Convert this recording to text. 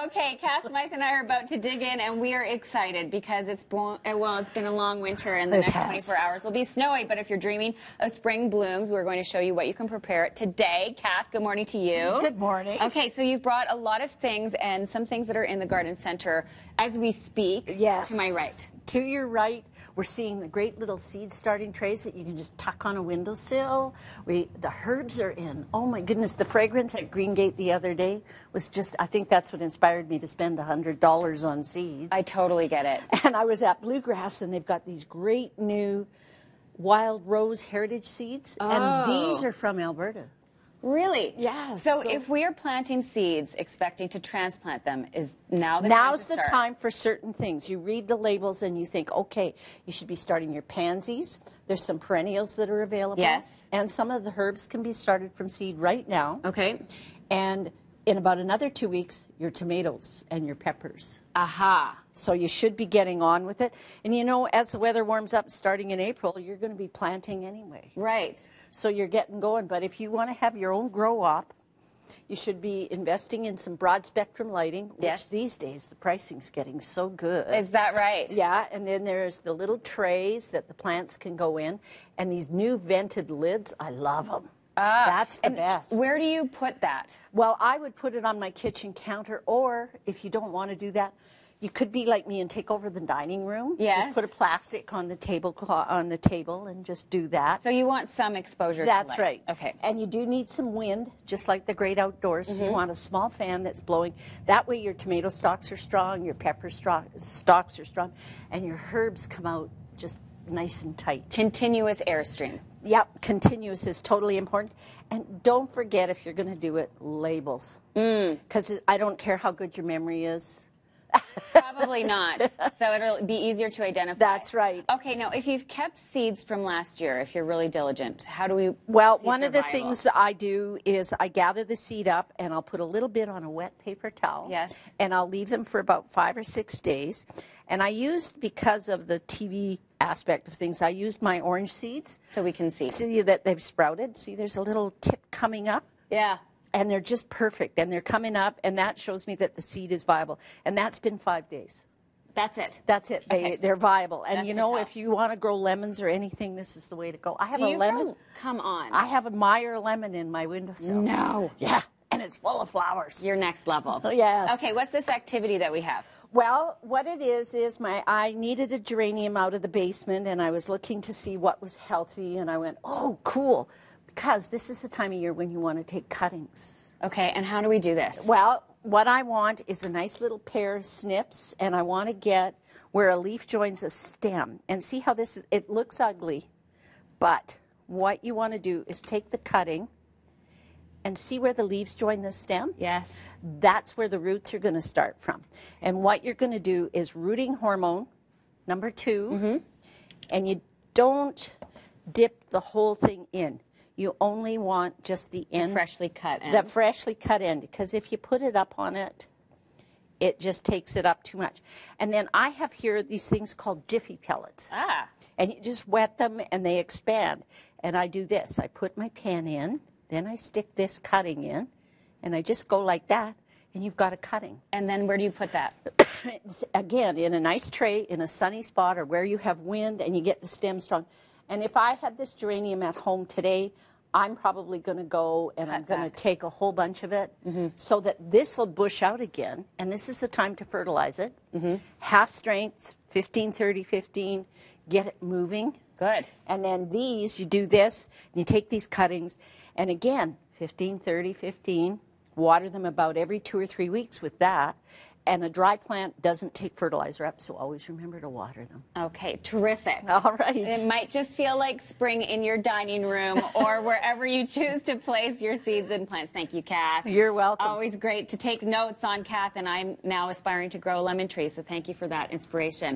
Okay, Cass, Mike, and I are about to dig in, and we are excited because it's been a long winter, and the next 24 hours will be snowy. But if you're dreaming of spring blooms, we're going to show you what you can prepare today. Cass, good morning to you. Good morning. Okay, so you've brought a lot of things, and some things that are in the garden center as we speak. Yes. To my right. To your right, we're seeing the great little seed starting trays that you can just tuck on a windowsill. The herbs are in. Oh my goodness, the fragrance at Greengate the other day was just, I think that's what inspired me to spend $100 on seeds. I totally get it. And I was at Bluegrass, and they've got these great new wild rose heritage seeds. Oh. And these are from Alberta. Really? Yes. So if we are planting seeds, expecting to transplant them, is now the time to Now's start? the time for certain things. You read the labels and you think, okay, you should be starting your pansies. There's some perennials that are available. Yes. And some of the herbs can be started from seed right now. Okay. And in about another 2 weeks, your tomatoes and your peppers. Aha. So you should be getting on with it. And you know, as the weather warms up starting in April, you're going to be planting anyway. Right. So you're getting going. But if you want to have your own grow op, you should be investing in some broad spectrum lighting, which Yes. these days the pricing's getting so good. Is that right? Yeah, and then there's the little trays that the plants can go in, and these new vented lids, I love them. That's the best. Where do you put that? Well, I would put it on my kitchen counter, or if you don't want to do that, you could be like me and take over the dining room. Yes. Just put a plastic on the table and just do that. So you want some exposure That's to light. right. Okay. And you do need some wind, just like the great outdoors. So you want a small fan that's blowing. That way your tomato stalks are strong, your pepper stalks are strong, and your herbs come out just nice and tight. Continuous airstream. Yep, continuous is totally important. And don't forget, if you're going to do it, labels. Because I don't care how good your memory is. Probably not. So it'll be easier to identify. That's right. Okay, now if you've kept seeds from last year, if you're really diligent, how do we Well, see one if of the they're things viable? I do is I gather the seed up and I'll put a little bit on a wet paper towel. Yes. And I'll leave them for about 5 or 6 days. And I used, because of the TV aspect of things, I used my orange seeds. So we can see. See that they've sprouted? See, there's a little tip coming up. Yeah. And they're just perfect, and they're coming up, and that shows me that the seed is viable. And that's been 5 days. That's it. That's it. Okay. They're viable. And That's you the know, top. if you want to grow lemons or anything, this is the way to go. I have Do a you lemon. Come on. I have a Meyer lemon in my windowsill. No. Yeah, and it's full of flowers. Your next level. Yes. Okay, what's this activity that we have? Well, what it is I needed a geranium out of the basement, and I was looking to see what was healthy, and I went, oh, cool, because this is the time of year when you want to take cuttings. Okay, and how do we do this? Well, what I want is a nice little pair of snips, and I want to get where a leaf joins a stem. And see how this is, it looks ugly, but what you want to do is take the cutting and see where the leaves join the stem. Yes. That's where the roots are going to start from. And what you're going to do is rooting hormone, number 2, and you don't dip the whole thing in. You only want just the end. Freshly cut end. The freshly cut end, because if you put it up on it, it just takes it up too much. And then I have here these things called Jiffy pellets. Ah. And you just wet them and they expand. And I do this. I put my pan in, then I stick this cutting in, and I just go like that, and you've got a cutting. And then where do you put that? It's, again, in a nice tray, in a sunny spot, or where you have wind and you get the stem strong. And if I had this geranium at home today, I'm probably going to go and I'm going to take a whole bunch of it so that this will bush out again. And this is the time to fertilize it. Half strength, 15, 30, 15, get it moving. Good. And then these, you do this, and you take these cuttings, and again, 15, 30, 15, water them about every 2 or 3 weeks with that. And a dry plant doesn't take fertilizer up, so always remember to water them. Okay, terrific. All right. It might just feel like spring in your dining room or wherever you choose to place your seeds and plants. Thank you, Kath. You're welcome. Always great to take notes on Kath, and I'm now aspiring to grow a lemon tree, so thank you for that inspiration.